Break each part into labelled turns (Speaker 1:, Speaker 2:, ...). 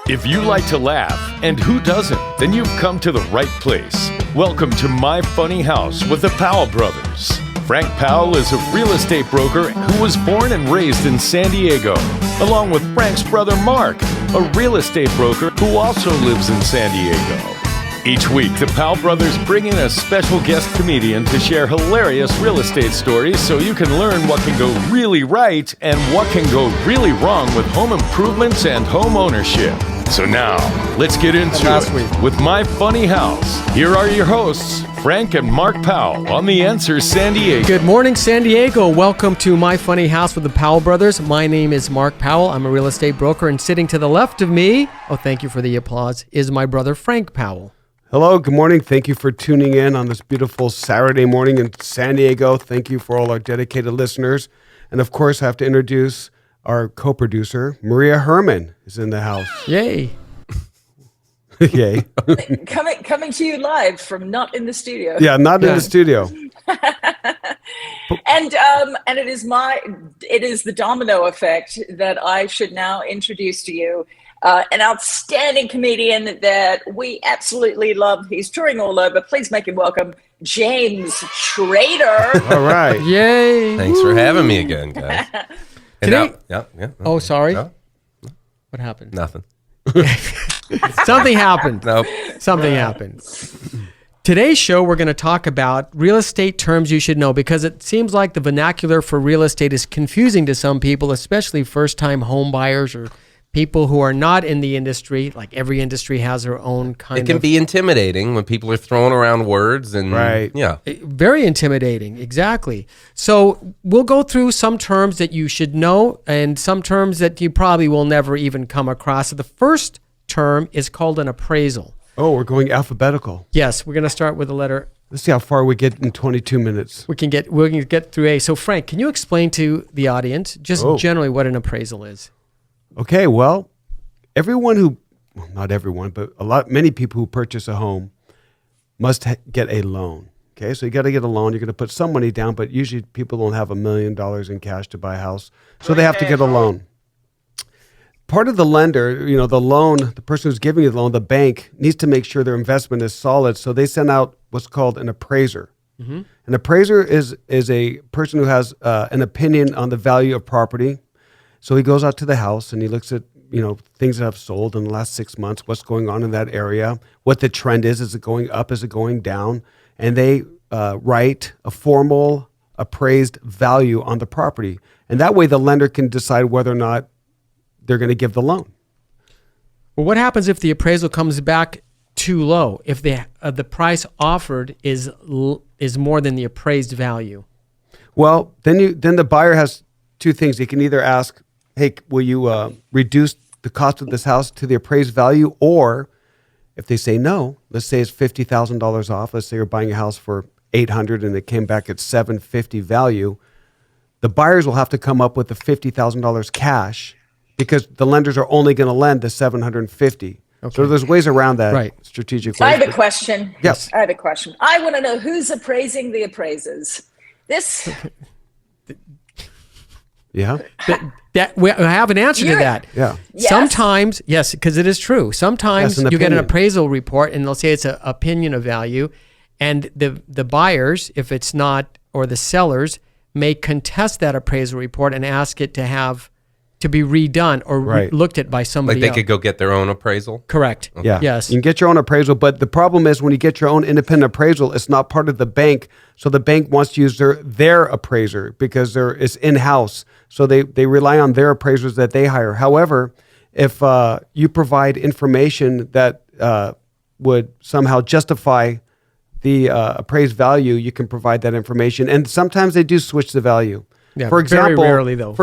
Speaker 1: If you like to laugh, and who doesn't, then you've come to the right place. Welcome to My Funny House with the Powell brothers. Frank Powell is a real estate broker who was born and raised in San Diego, along with Frank's brother Mark, a real estate broker who also lives in San Diego. Each week, the Powell brothers bring in a special guest comedian to share hilarious real estate stories so you can learn what can go really right and what can go really wrong with home improvements and home ownership. So now, let's get into it with My Funny House. Here are your hosts, Frank and Mark Powell on The Answer San Diego.
Speaker 2: Good morning, San Diego. Welcome to My Funny House with the Powell brothers. My name is Mark Powell. I'm a real estate broker, and sitting to the left of me, thank you for the applause, is my brother Frank Powell.
Speaker 3: Hello, good morning. Thank you for tuning in on this beautiful Saturday morning in San Diego. Thank you for all our dedicated listeners. And of course, I have to introduce our co-producer, Maria Herman, is in the house.
Speaker 2: Yay.
Speaker 3: Yay.
Speaker 4: Coming to you live from not in the studio.
Speaker 3: Yeah, not in the studio.
Speaker 4: And it is the domino effect that I should now introduce to you. An outstanding comedian that we absolutely love. He's touring all over. Please make him welcome, James Schrader.
Speaker 3: All right.
Speaker 2: Yay.
Speaker 5: Thanks for having me again, guys.
Speaker 2: Today,
Speaker 5: Yeah.
Speaker 2: oh, sorry.
Speaker 5: No,
Speaker 2: What happened?
Speaker 5: nothing.
Speaker 2: Something happened.
Speaker 5: Nope.
Speaker 2: Something happened. Today's show, we're going to talk about real estate terms you should know, because it seems like the vernacular for real estate is confusing to some people, especially first-time home buyers or people who are not in the industry. Like every industry has their own kind of...
Speaker 5: It can be intimidating when people are throwing around words and...
Speaker 3: Right.
Speaker 5: Yeah.
Speaker 2: Very intimidating, exactly. So we'll go through some terms that you should know and some terms that you probably will never even come across. So the first term is called an appraisal.
Speaker 3: Oh, we're going alphabetical.
Speaker 2: Yes, we're going to start with the letter...
Speaker 3: Let's see how far we get in 22 minutes.
Speaker 2: We can get through A. So Frank, can you explain to the audience just generally what an appraisal is?
Speaker 3: Okay, well, not everyone, but many people who purchase a home must get a loan. Okay, so you got to get a loan. You're going to put some money down, but usually people don't have $1 million in cash to buy a house, so they have to get a loan. Part of the lender, the person who's giving you the loan, the bank, needs to make sure their investment is solid, so they send out what's called an appraiser. Mm-hmm. An appraiser is a person who has an opinion on the value of property. So he goes out to the house and he looks at, things that have sold in the last 6 months, what's going on in that area, what the trend is it going up, is it going down? And they write a formal appraised value on the property. And that way the lender can decide whether or not they're going to give the loan.
Speaker 2: Well, what happens if the appraisal comes back too low? If the price offered is more than the appraised value? Well,
Speaker 3: then the buyer has two things. He can either ask, hey, will you reduce the cost of this house to the appraised value? Or if they say no, let's say it's $50,000 off. Let's say you're buying a house for $800 and it came back at $750 value. The buyers will have to come up with the $50,000 cash because the lenders are only going to lend the $750. Okay. So there's ways around that strategic ways.
Speaker 4: I have a question.
Speaker 3: Yes.
Speaker 4: I have a question. I want to know who's appraising the appraisers. This...
Speaker 3: Yeah.
Speaker 2: We have an answer to that.
Speaker 3: Yeah.
Speaker 4: Yes.
Speaker 2: Sometimes, yes, because it is true. Sometimes you get an appraisal report and they'll say it's an opinion of value, and the buyers, if it's not, or the sellers, may contest that appraisal report and ask it to be redone or looked at by somebody
Speaker 5: Like they
Speaker 2: else.
Speaker 5: could go get their own appraisal?
Speaker 2: Correct.
Speaker 5: Okay.
Speaker 3: Yeah.
Speaker 2: Yes.
Speaker 3: You can get your own appraisal, but the problem is when you get your own independent appraisal, it's not part of the bank. So the bank wants to use their appraiser because it's in-house. So they rely on their appraisers that they hire. However, if you provide information that would somehow justify the appraised value, you can provide that information. And sometimes they do switch the value.
Speaker 2: Yeah,
Speaker 3: for example,
Speaker 2: very rarely, though.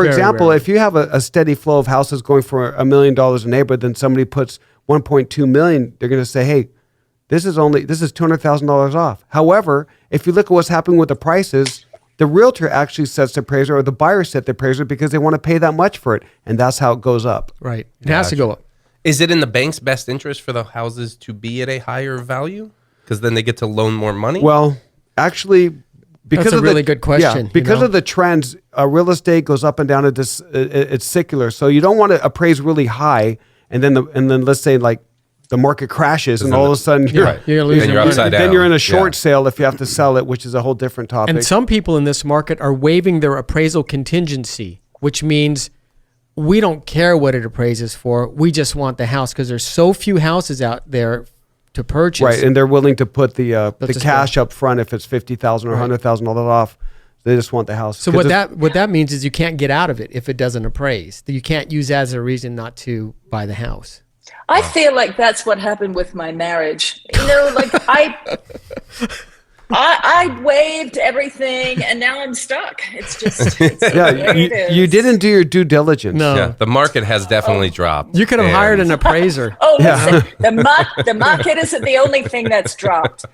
Speaker 3: If you have a steady flow of houses going for $1 million a neighborhood, then somebody puts $1.2 million, they're going to say, hey, this is $200,000 off. However, if you look at what's happening with the prices, the realtor actually sets the appraiser, or the buyer set the appraiser because they want to pay that much for it, and that's how it goes up.
Speaker 2: Right. It has to go up.
Speaker 5: Is it in the bank's best interest for the houses to be at a higher value? Because then they get to loan more money?
Speaker 3: Well, actually...
Speaker 2: That's a really good question.
Speaker 3: Yeah, because of the trends, real estate goes up and down. It's secular. So you don't want to appraise really high and then let's say like the market crashes, and all of a sudden you're
Speaker 5: upside down.
Speaker 3: Then you're in a short sale if you have to sell it, which is a whole different topic.
Speaker 2: And some people in this market are waiving their appraisal contingency, which means we don't care what it appraises for. We just want the house because there's so few houses out there to purchase.
Speaker 3: Right, and they're willing to put the cash up front if it's $50,000 or $100,000 all that off. They just want the house.
Speaker 2: So what that means is you can't get out of it if it doesn't appraise. You can't use that as a reason not to buy the house.
Speaker 4: I feel like that's what happened with my marriage. You know, like I waived everything, and now I'm stuck. It's just
Speaker 3: you didn't do your due diligence.
Speaker 2: No,
Speaker 5: yeah, the market has definitely dropped.
Speaker 2: You could have hired an appraiser.
Speaker 4: Listen, the market isn't the only thing that's dropped.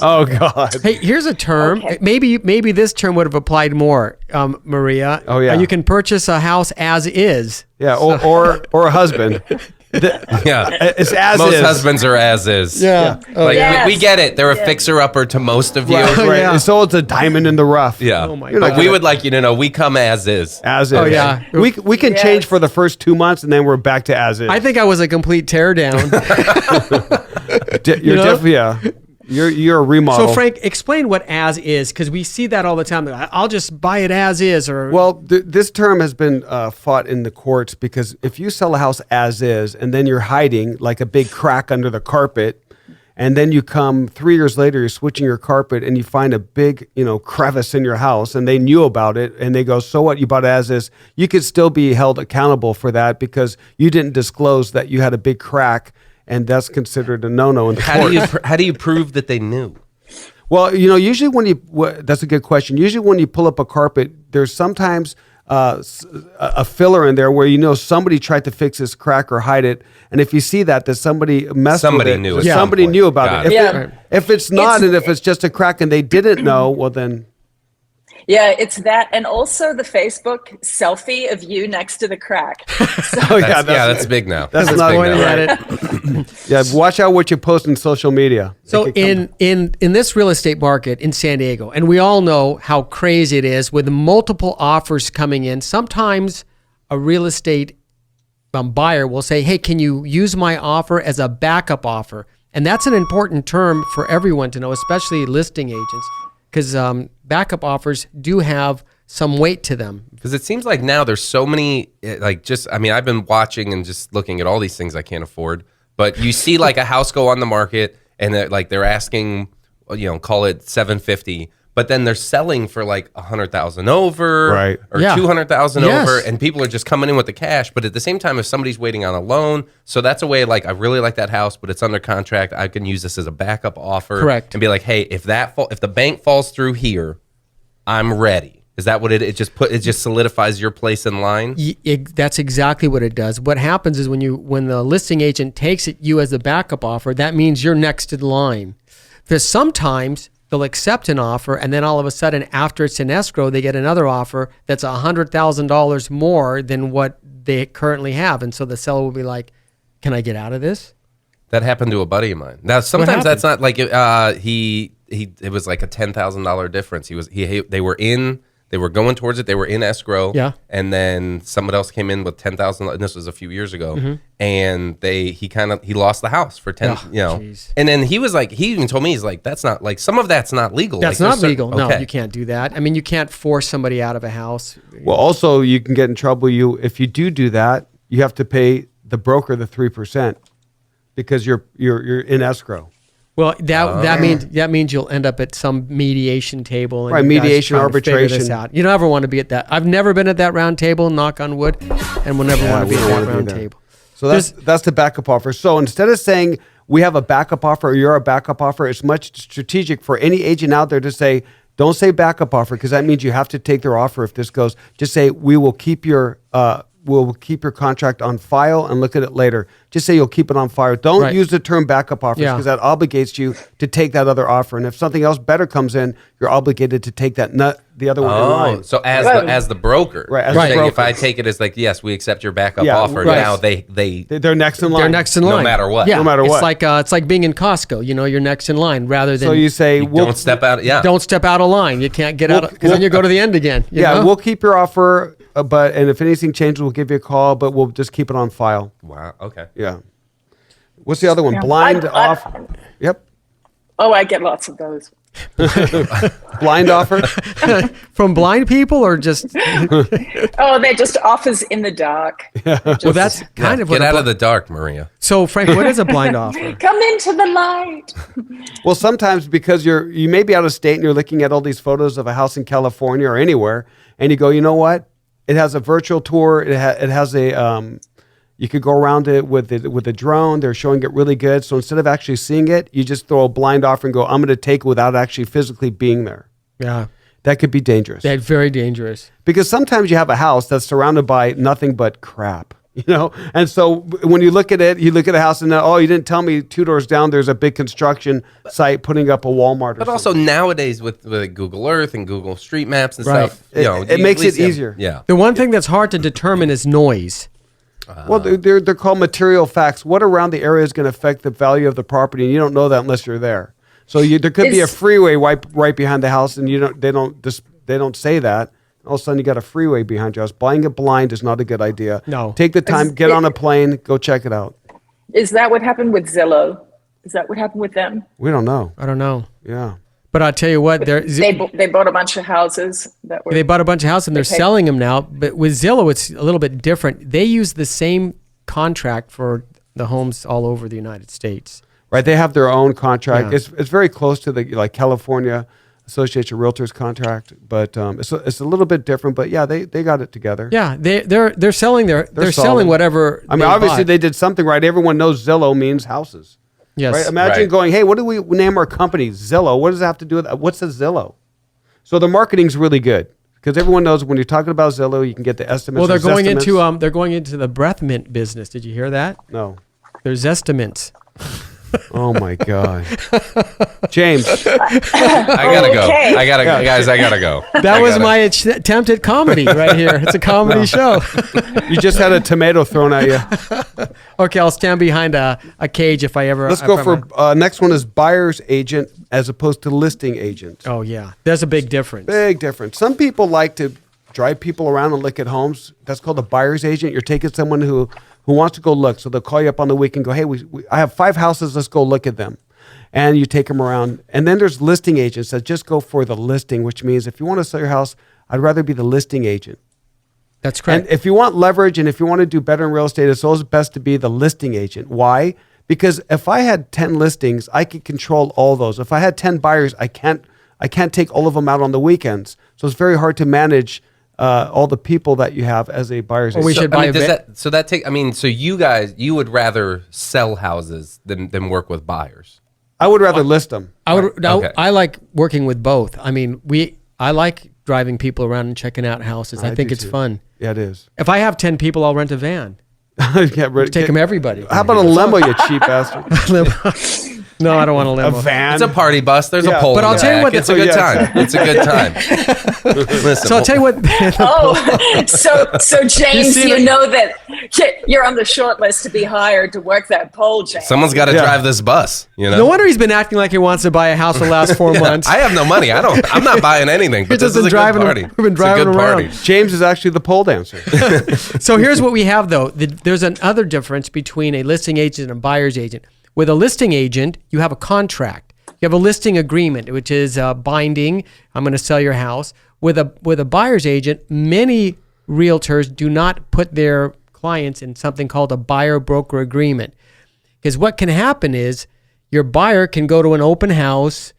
Speaker 3: Oh God!
Speaker 2: Hey, here's a term. Okay. Maybe this term would have applied more, Maria.
Speaker 3: Oh yeah.
Speaker 2: You can purchase a house as is.
Speaker 3: Yeah, or a husband. It's as
Speaker 5: most
Speaker 3: is.
Speaker 5: husbands are as is.
Speaker 2: Yeah.
Speaker 5: Like we get it. They're a fixer-upper to most of you.
Speaker 3: Right. Yeah. So it's a diamond in the rough.
Speaker 5: Yeah.
Speaker 2: Oh my God.
Speaker 5: We would like you to know we come as is.
Speaker 3: As is.
Speaker 2: Oh yeah.
Speaker 3: We can change for the first 2 months, and then we're back to as is.
Speaker 2: I think I was a complete teardown.
Speaker 3: You're a remodel.
Speaker 2: So Frank, explain what as is, because we see that all the time. I'll just buy it as is. Or
Speaker 3: this term has been fought in the courts because if you sell a house as is and then you're hiding like a big crack under the carpet, and then you come 3 years later, you're switching your carpet and you find a big crevice in your house, and they knew about it, and they go, so what? You bought it as is. You could still be held accountable for that because you didn't disclose that you had a big crack. And that's considered a no-no in the court.
Speaker 5: How do you prove that they knew?
Speaker 3: Well, usually that's a good question. Usually when you pull up a carpet, there's sometimes a filler in there where somebody tried to fix this crack or hide it. And if you see that somebody messed with it.
Speaker 5: Knew
Speaker 3: somebody knew about it. If it's not, and if it's just a crack and they didn't know, well then...
Speaker 4: Yeah, it's that, and also the Facebook selfie of you next to the crack.
Speaker 5: So, that's big now.
Speaker 3: That's not pointing at it. Yeah, watch out what you post on social media.
Speaker 2: So in this real estate market in San Diego, and we all know how crazy it is with multiple offers coming in. Sometimes a real estate buyer will say, "Hey, can you use my offer as a backup offer?" And that's an important term for everyone to know, especially listing agents. Because backup offers do have some weight to them.
Speaker 5: Because it seems like now there's so many, I've been watching and just looking at all these things I can't afford. But you see like a house go on the market and they're asking, call it $750, but then they're selling for like $100,000 over,
Speaker 3: right,
Speaker 5: or $200,000 over, and people are just coming in with the cash. But at the same time, if somebody's waiting on a loan, so that's a way like I really like that house, but it's under contract. I can use this as a backup offer,
Speaker 2: correct,
Speaker 5: and be like, hey, if the bank falls through here, I'm ready. Is that what it just solidifies your place in line?
Speaker 2: That's exactly what it does. What happens is when the listing agent takes you as a backup offer, that means you're next in line. Because sometimes they'll accept an offer, and then all of a sudden, after it's in escrow, they get another offer that's $100,000 more than what they currently have. And so the seller will be like, can I get out of this?
Speaker 5: That happened to a buddy of mine. Now, sometimes that's not like, it was like a $10,000 difference. They were going towards it. They were in escrow.
Speaker 2: Yeah.
Speaker 5: And then someone else came in with $10,000. And this was a few years ago. Mm-hmm. And he lost the house for 10,
Speaker 2: Geez.
Speaker 5: And then he even told me, he's like, that's not like, some of that's not legal.
Speaker 2: That's not legal. No, you can't do that. I mean, you can't force somebody out of a house.
Speaker 3: Well, also you can get in trouble. If you do that, you have to pay the broker the 3% because you're in escrow.
Speaker 2: Well, that means you'll end up at some mediation table. And
Speaker 3: right, mediation, arbitration.
Speaker 2: This out. You don't ever want to be at that. I've never been at that round table, knock on wood, and we'll never want to be at that round table.
Speaker 3: So that's the backup offer. So instead of saying we have a backup offer or you're a backup offer, it's much strategic for any agent out there to say, don't say backup offer because that means you have to take their offer if this goes. Just say we will keep your contract on file and look at it later. Just say you'll keep it on file. Don't use the term backup offers because that obligates you to take that other offer. And if something else better comes in, you're obligated to take the other one in line.
Speaker 5: So as the broker, if I take it as like, yes, we accept your backup offer. Right. Now
Speaker 3: they're next in line.
Speaker 2: They're next in line,
Speaker 5: no matter what.
Speaker 2: Yeah.
Speaker 3: No matter what.
Speaker 2: It's like being in Costco. You're next in line rather than.
Speaker 3: So you say
Speaker 5: don't step out. Yeah.
Speaker 2: Don't step out of line. You can't get out because then you go to the end again.
Speaker 3: We'll keep your offer. and if anything changes, we'll give you a call, but we'll just keep it on file.
Speaker 5: Wow. Okay.
Speaker 3: Yeah. What's the other one?
Speaker 4: Yeah.
Speaker 3: Blind offer. Yep.
Speaker 4: Oh, I get lots of those.
Speaker 3: Blind offer.
Speaker 2: From blind people or just?
Speaker 4: Oh, they're just offers in the dark.
Speaker 2: Well, that's kind of what
Speaker 5: Get out of the dark, Maria.
Speaker 2: So, Frank, what is a blind offer?
Speaker 4: Come into the light.
Speaker 3: Well, sometimes because you may be out of state and you're looking at all these photos of a house in California or anywhere, and you go, you know what? It has a virtual tour. It has a you could go around it with a drone. They're showing it really good. So instead of actually seeing it, you just throw a blind offer and go, I'm going to take it without actually physically being there.
Speaker 2: Yeah.
Speaker 3: That could be dangerous.
Speaker 2: That's very dangerous.
Speaker 3: Because sometimes you have a house that's surrounded by nothing but crap, And so when you look at it, you look at a house and you didn't tell me 2 doors down there's a big construction site putting up a Walmart.
Speaker 5: But also nowadays with Google Earth and Google Street Maps and stuff,
Speaker 3: it makes it easier.
Speaker 5: Yeah.
Speaker 2: The one thing that's hard to determine is noise.
Speaker 3: Well, they're called material facts. What around the area is going to affect the value of the property, and you don't know that unless you're there. So there could be a freeway right behind the house, and they don't say that. All of a sudden, you got a freeway behind your house. Buying it blind is not a good idea.
Speaker 2: No.
Speaker 3: Take the time, get on a plane, go check it out.
Speaker 4: Is that what happened with Zillow? Is that what happened with them?
Speaker 3: We don't know.
Speaker 2: I don't know.
Speaker 3: Yeah.
Speaker 2: But I'll tell you what,
Speaker 4: They bought a bunch of houses that were.
Speaker 2: they bought a bunch of houses and they're selling them now. But with Zillow, it's a little bit different. They use the same contract for the homes all over the United States.
Speaker 3: Right. They have their own contract.
Speaker 2: Yeah.
Speaker 3: It's very close to the California Association of Realtors contract, but it's a little bit different. But yeah, they got it together.
Speaker 2: Yeah, they're selling they're selling
Speaker 3: solid.
Speaker 2: whatever.
Speaker 3: I mean, obviously they did something right. Everyone knows Zillow means houses.
Speaker 2: Yes.
Speaker 3: Right? Imagine going, hey, what do we name our company? Zillow. What does that have to do with that? What's a Zillow? So the marketing's really good because everyone knows when you're talking about Zillow, you can get the estimates.
Speaker 2: Well, they're going into the breath mint business. Did you hear that?
Speaker 3: No.
Speaker 2: There's estimates.
Speaker 3: Oh my God, James.
Speaker 5: I gotta go. Guys, I gotta go.
Speaker 2: That was my attempt at comedy right here. It's a comedy show.
Speaker 3: You just had a tomato thrown at you.
Speaker 2: Okay, I'll stand behind a cage if I ever.
Speaker 3: Let's go for next one is buyer's agent as opposed to listing agent.
Speaker 2: Oh yeah, there's a big difference.
Speaker 3: Big difference. Some people like to drive people around and look at homes. That's called a buyer's agent. You're taking someone who wants to go look. So they'll call you up on the weekend and go, hey, I have 5 houses. Let's go look at them. And you take them around. And then there's listing agents that just go for the listing, which means if you want to sell your house, I'd rather be the listing agent.
Speaker 2: That's correct.
Speaker 3: And if you want leverage and if you want to do better in real estate, it's always best to be the listing agent. Why? Because if I had 10 listings, I could control all those. If I had 10 buyers, I can't take all of them out on the weekends. So it's very hard to manage all the people that you have as a buyer's agent.
Speaker 2: We should buy
Speaker 5: so you guys, you would rather sell houses than work with buyers?
Speaker 3: I would rather list them.
Speaker 2: I like working with both. I mean, I like driving people around and checking out houses. I think it's fun.
Speaker 3: Yeah, it is.
Speaker 2: If I have 10 people, I'll rent a van. Take them everybody.
Speaker 3: How about a limo, you cheap bastard?
Speaker 2: No, I don't want a limo.
Speaker 3: A van.
Speaker 5: It's a party bus. There's a pole.
Speaker 2: But I'll tell you what,
Speaker 5: it's a good time. It's a good time. Listen,
Speaker 2: so I'll tell you what.
Speaker 4: So James, you know that you're on the short list to be hired to work that pole, James.
Speaker 5: Someone's got to drive this bus.
Speaker 2: No wonder he's been acting like he wants to buy a house for the last 4 months.
Speaker 5: I have no money. I'm not buying anything. But this is a good party.
Speaker 2: We've been driving around.
Speaker 3: James is actually the pole dancer.
Speaker 2: So here's what we have, though. There's another difference between a listing agent and a buyer's agent. With a listing agent, you have a contract. You have a listing agreement, which is binding. I'm going to sell your house. With a buyer's agent, many realtors do not put their clients in something called a buyer-broker agreement. Because what can happen is your buyer can go to an open house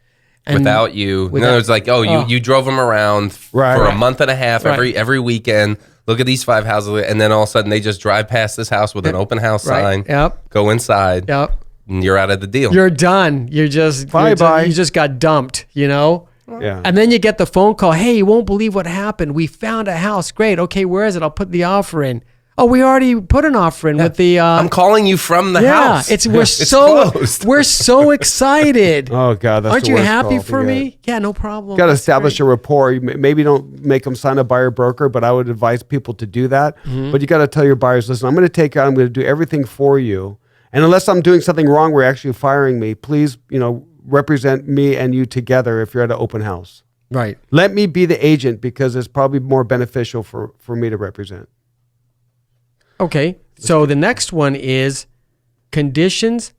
Speaker 5: without you. It's like, you drove them around for a month and a half every weekend. Look at these 5 houses, and then all of a sudden they just drive past this house with an open house sign.
Speaker 2: Yep.
Speaker 5: Go inside.
Speaker 2: Yep.
Speaker 5: And you're out of the deal.
Speaker 2: You're done. You just got dumped,
Speaker 3: Yeah.
Speaker 2: And then you get the phone call. Hey, you won't believe what happened. We found a house. Great. Okay, where is it? I'll put the offer in. Oh, we already put an offer in with the.
Speaker 5: I'm calling you from the house.
Speaker 2: We're so excited.
Speaker 3: Oh God, that's
Speaker 2: aren't
Speaker 3: the
Speaker 2: you
Speaker 3: worst
Speaker 2: happy
Speaker 3: call
Speaker 2: for me? Yeah, no problem.
Speaker 3: Got to establish a rapport. Maybe don't make them sign a buyer broker, but I would advise people to do that. Mm-hmm. But you got to tell your buyers, listen, I'm going to take you out. I'm going to do everything for you. And unless I'm doing something wrong, we're actually firing me. Please, represent me and you together if you're at an open house.
Speaker 2: Right.
Speaker 3: Let me be the agent because it's probably more beneficial for me to represent.
Speaker 2: Okay. So the next one is conditions,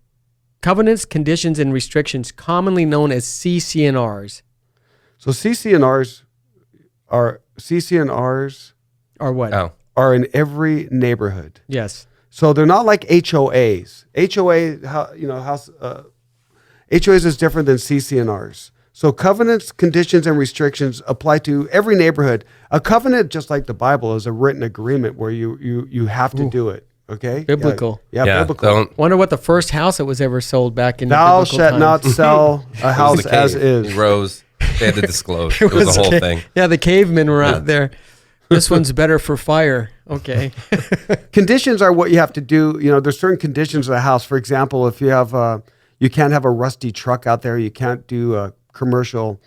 Speaker 2: covenants, conditions, and restrictions, commonly known as CC&Rs.
Speaker 3: So CC&Rs are
Speaker 2: what?
Speaker 5: Oh.
Speaker 3: Are in every neighborhood.
Speaker 2: Yes.
Speaker 3: So they're not like HOAs. HOAs is different than CC&Rs. So covenants, conditions, and restrictions apply to every neighborhood. A covenant, just like the Bible, is a written agreement where you have to do it. Okay?
Speaker 2: Biblical.
Speaker 3: Yeah,
Speaker 5: Yeah,
Speaker 3: biblical.
Speaker 2: Wonder what the first house that was ever sold back in the
Speaker 3: Thou
Speaker 2: biblical
Speaker 3: shalt
Speaker 2: times.
Speaker 3: not sell a house
Speaker 5: the
Speaker 3: as
Speaker 5: cave.
Speaker 3: is.
Speaker 5: Rose. They had to disclose. It was a whole thing.
Speaker 2: Yeah, the cavemen were out there. This one's better for fire. Okay.
Speaker 3: Conditions are what you have to do. There's certain conditions of the house. For example, if you have, you can't have a rusty truck out there. You can't do commercial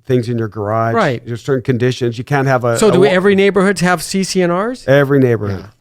Speaker 3: things in your garage.
Speaker 2: Right.
Speaker 3: There's certain conditions. You can't have a.
Speaker 2: So do every neighborhoods have CC&Rs?
Speaker 3: Every neighborhood.
Speaker 2: Yeah.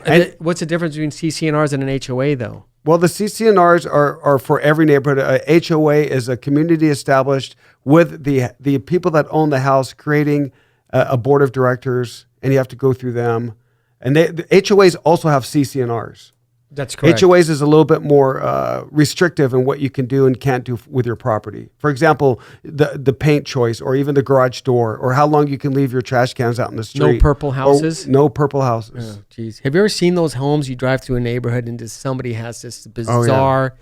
Speaker 2: And what's the difference between CC&Rs and an HOA, though?
Speaker 3: Well, the CC&Rs are for every neighborhood. A HOA is a community established with the people that own the house creating a board of directors, and you have to go through them. And the HOAs also have CC&Rs.
Speaker 2: That's correct.
Speaker 3: HOAs is a little bit more restrictive in what you can do and can't do with your property. For example, the paint choice, or even the garage door, or how long you can leave your trash cans out in the street.
Speaker 2: No purple houses?
Speaker 3: No purple houses.
Speaker 2: Oh, geez. Have you ever seen those homes you drive through a neighborhood and just somebody has this bizarre...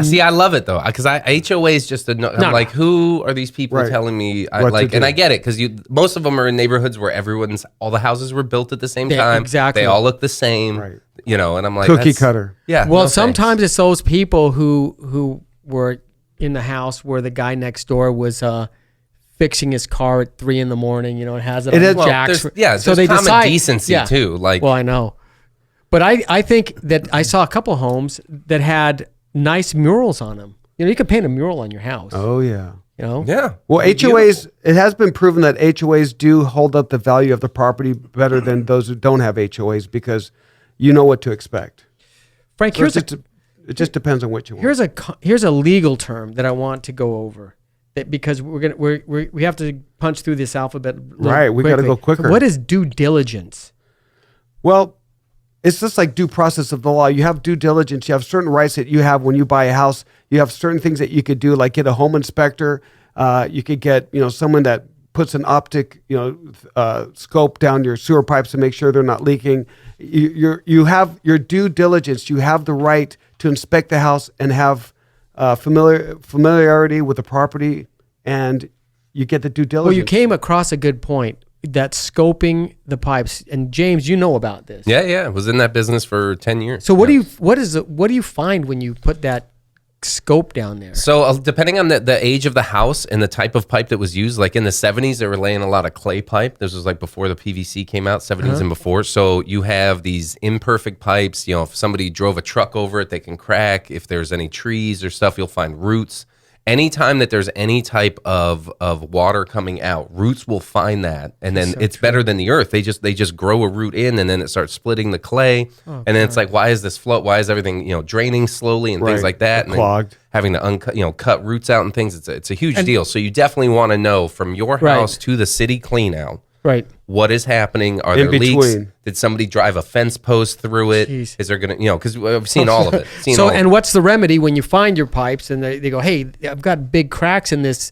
Speaker 5: See, I love it though, because HOA is just I'm like, who are these people telling me? And I get it because most of them are in neighborhoods where all the houses were built at the same time.
Speaker 2: Exactly.
Speaker 5: They all look the same.
Speaker 3: Right.
Speaker 5: And I'm like,
Speaker 3: Cookie cutter.
Speaker 5: Yeah.
Speaker 2: Well,
Speaker 5: no
Speaker 2: sometimes
Speaker 5: thanks.
Speaker 2: it's those people who were in the house where the guy next door was fixing his car at 3 a.m. It has it on jacks.
Speaker 5: So there's common decency too.
Speaker 2: Well, I know, but I think that I saw a couple homes that had nice murals on them. You could paint a mural on your house.
Speaker 3: Oh, yeah.
Speaker 5: Yeah.
Speaker 3: Well, HOAs, it has been proven that HOAs do hold up the value of the property better than those who don't have HOAs because you know what to expect.
Speaker 2: Frank,
Speaker 3: it just depends on what you want.
Speaker 2: Here's a legal term that I want to go over because we have to punch through this alphabet.
Speaker 3: Right, we got to go quicker.
Speaker 2: What is due diligence?
Speaker 3: Well, it's just like due process of the law. You have due diligence. You have certain rights that you have when you buy a house. You have certain things that you could do, like get a home inspector. You could get, someone that puts an optic, scope down your sewer pipes to make sure they're not leaking. You have your due diligence. You have the right to inspect the house and have familiarity with the property, and you get the due diligence.
Speaker 2: Well, you came across a good point. That scoping the pipes, and James, you know about this.
Speaker 5: Yeah. I was in that business for 10 years.
Speaker 2: So what do you find when you put that scope down there?
Speaker 5: So depending on the age of the house and the type of pipe that was used, like in the 70s, they were laying a lot of clay pipe. This was like before the PVC came out, 70s and before. So you have these imperfect pipes. If somebody drove a truck over it, they can crack. If there's any trees or stuff, you'll find roots. Anytime that there's any type of water coming out, roots will find that, and then it's better than the earth. They just grow a root in, and then it starts splitting the clay, and then it's like, why is this float? Why is everything draining slowly and things like that? And
Speaker 3: clogged,
Speaker 5: having to cut roots out and things. It's a huge deal. So you definitely want to know from your house to the city clean out.
Speaker 2: Right.
Speaker 5: What is happening? Are
Speaker 3: In
Speaker 5: there leaks?
Speaker 3: between.
Speaker 5: Did somebody drive a fence post through it?
Speaker 2: Jeez.
Speaker 5: Is there going to, because I've seen all of it.
Speaker 2: What's the remedy when you find your pipes and they go, hey, I've got big cracks in these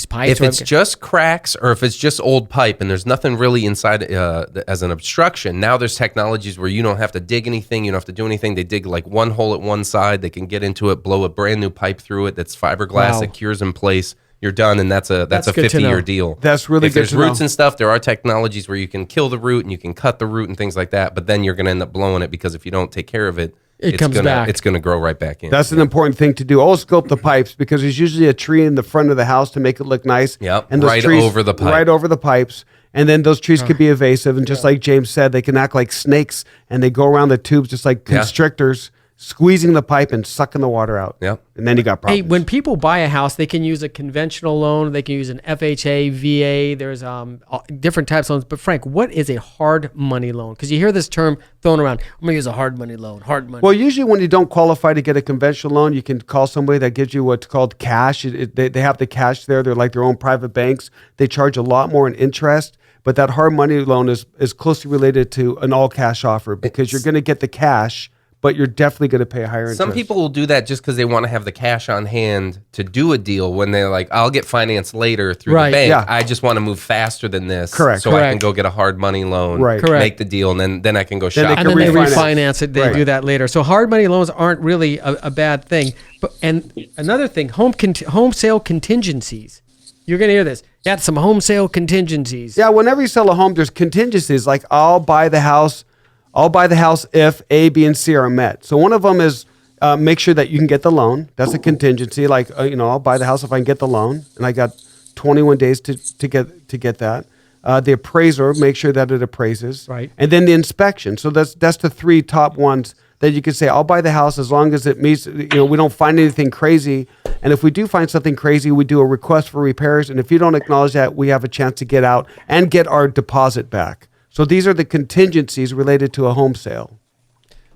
Speaker 2: pipes?
Speaker 5: If it's just cracks or if it's just old pipe and there's nothing really inside as an obstruction, now there's technologies where you don't have to dig anything. You don't have to do anything. They dig like one hole at one side. They can get into it, blow a brand new pipe through it that's fiberglass that cures in place. You're done, and that's a 50-year deal.
Speaker 3: That's really
Speaker 5: if
Speaker 3: good
Speaker 5: there's
Speaker 3: to
Speaker 5: roots
Speaker 3: know.
Speaker 5: and stuff, there are technologies where you can kill the root and you can cut the root and things like that, but then you're going to end up blowing it because if you don't take care of it, it's
Speaker 2: comes back.
Speaker 5: It's going to grow right back in.
Speaker 3: That's an important thing to do. Always scope the pipes because there's usually a tree in the front of the house to make it look nice.
Speaker 5: Yep,
Speaker 3: and those
Speaker 5: right
Speaker 3: trees,
Speaker 5: over the pipe.
Speaker 3: Right over the pipes. And then those trees could be evasive. And just like James said, they can act like snakes and they go around the tubes just like constrictors. squeezing the pipe and sucking the water out.
Speaker 5: Yep.
Speaker 3: And then you got problems.
Speaker 2: Hey, when people buy a house, they can use a conventional loan. They can use an FHA, VA. There's different types of loans. But Frank, what is a hard money loan? Because you hear this term thrown around. I'm going to use a hard money loan. Hard money.
Speaker 3: Well, usually when you don't qualify to get a conventional loan, you can call somebody that gives you what's called cash. They have the cash there. They're like their own private banks. They charge a lot more in interest. But that hard money loan is closely related to an all cash offer because you're going to get the cash, but you're definitely going to pay a higher interest.
Speaker 5: Some people will do that just because they want to have the cash on hand to do a deal when they're like, I'll get financed later through the bank.
Speaker 3: Yeah.
Speaker 5: I just want to move faster than this.
Speaker 3: Correct.
Speaker 5: So I can go get a hard money loan,
Speaker 3: Right.
Speaker 5: make the deal, and then I can go shop.
Speaker 2: and then they refinance it. They do that later. So hard money loans aren't really a bad thing. And another thing, home sale contingencies. You're going to hear this. Yeah, some home sale contingencies.
Speaker 3: Yeah, whenever you sell a home, there's contingencies. Like I'll buy the house if A, B, and C are met. So one of them is make sure that you can get the loan. That's a contingency. Like I'll buy the house if I can get the loan, and I got 21 days to get that. The appraiser, make sure that it appraises.
Speaker 2: Right.
Speaker 3: And then the inspection. So that's the three top ones that you could say, I'll buy the house as long as it meets, we don't find anything crazy. And if we do find something crazy, we do a request for repairs. And if you don't acknowledge that, we have a chance to get out and get our deposit back. So these are the contingencies related to a home sale.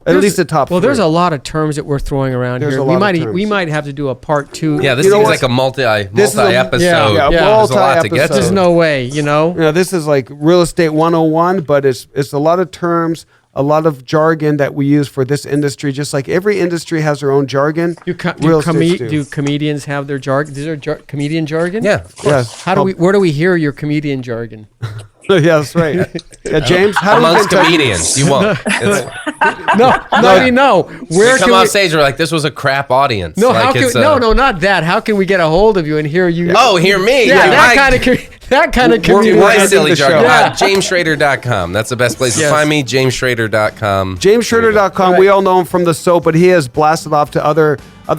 Speaker 3: At least the top three.
Speaker 2: There's a lot of terms that we're throwing around
Speaker 3: There's
Speaker 2: here.
Speaker 3: a lot of terms.
Speaker 2: We might have to do a part 2.
Speaker 5: Yeah, this seems like a multi-episode.
Speaker 3: There's a
Speaker 5: lot to get to.
Speaker 2: There's no way,
Speaker 3: This is like real estate 101, but it's a lot of terms, a lot of jargon that we use for this industry. Just like every industry has their own jargon.
Speaker 2: Do comedians have their jargon? Is there comedian jargon?
Speaker 5: Yeah, of course.
Speaker 3: Yes.
Speaker 2: Where do we hear your comedian jargon?
Speaker 3: Yeah, that's right. Yeah, James, how
Speaker 5: amongst comedians, you won't.
Speaker 2: No. Where
Speaker 5: come on stage? We're like, this was a crap audience.
Speaker 2: No,
Speaker 5: like
Speaker 2: not that. How can we get a hold of you and hear you?
Speaker 5: Oh, hear me?
Speaker 2: Yeah, that kind of comedian.
Speaker 5: My silly jargon. JamesSchrader.com. That's the best place to find me. JamesSchrader.com.
Speaker 3: JamesSchrader.com. We all know him from the soap, but he has blasted off to other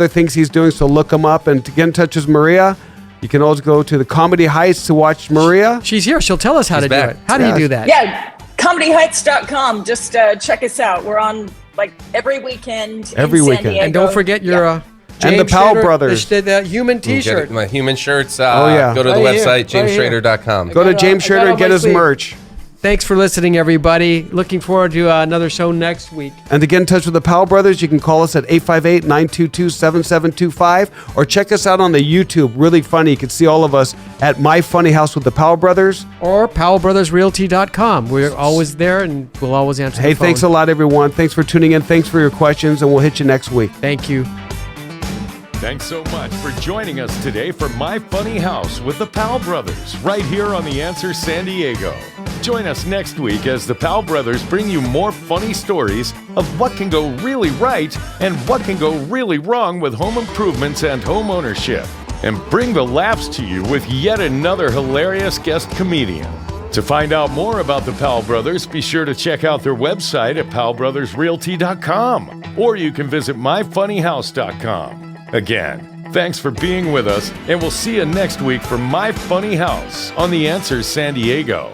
Speaker 3: things he's doing. So look him up, and to get in touch with Maria, you can always go to the Comedy Heights to watch Maria.
Speaker 2: She's here. She'll tell us how to do it. How do you do that?
Speaker 4: Yeah, comedyheights.com. Just check us out. We're on like every weekend.
Speaker 3: Every
Speaker 4: in San
Speaker 3: weekend.
Speaker 4: Diego.
Speaker 2: And don't forget your
Speaker 3: and the Powell brothers.
Speaker 2: The human T-shirt.
Speaker 5: My human shirts.
Speaker 3: yeah.
Speaker 5: Go to the
Speaker 2: Right
Speaker 5: website,
Speaker 2: here.
Speaker 5: JamesSchrader.com.
Speaker 3: Go to James Schrader and get his merch.
Speaker 2: Thanks for listening, everybody. Looking forward to another show next week.
Speaker 3: And to get in touch with the Powell brothers, you can call us at 858-922-7725 or check us out on the YouTube. Really funny. You can see all of us at My Funny House with the Powell brothers.
Speaker 2: Or PowellBrothersRealty.com. We're always there and we'll always answer the phone.
Speaker 3: Hey, thanks a lot, everyone. Thanks for tuning in. Thanks for your questions, and we'll hit you next week.
Speaker 2: Thank you.
Speaker 1: Thanks so much for joining us today for My Funny House with the Powell Brothers, right here on The Answer San Diego. Join us next week as the Powell Brothers bring you more funny stories of what can go really right and what can go really wrong with home improvements and home ownership, and bring the laughs to you with yet another hilarious guest comedian. To find out more about the Powell Brothers, be sure to check out their website at PowellBrothersRealty.com, or you can visit MyFunnyHouse.com. Again, thanks for being with us, and we'll see you next week for My Funny House on The Answer San Diego.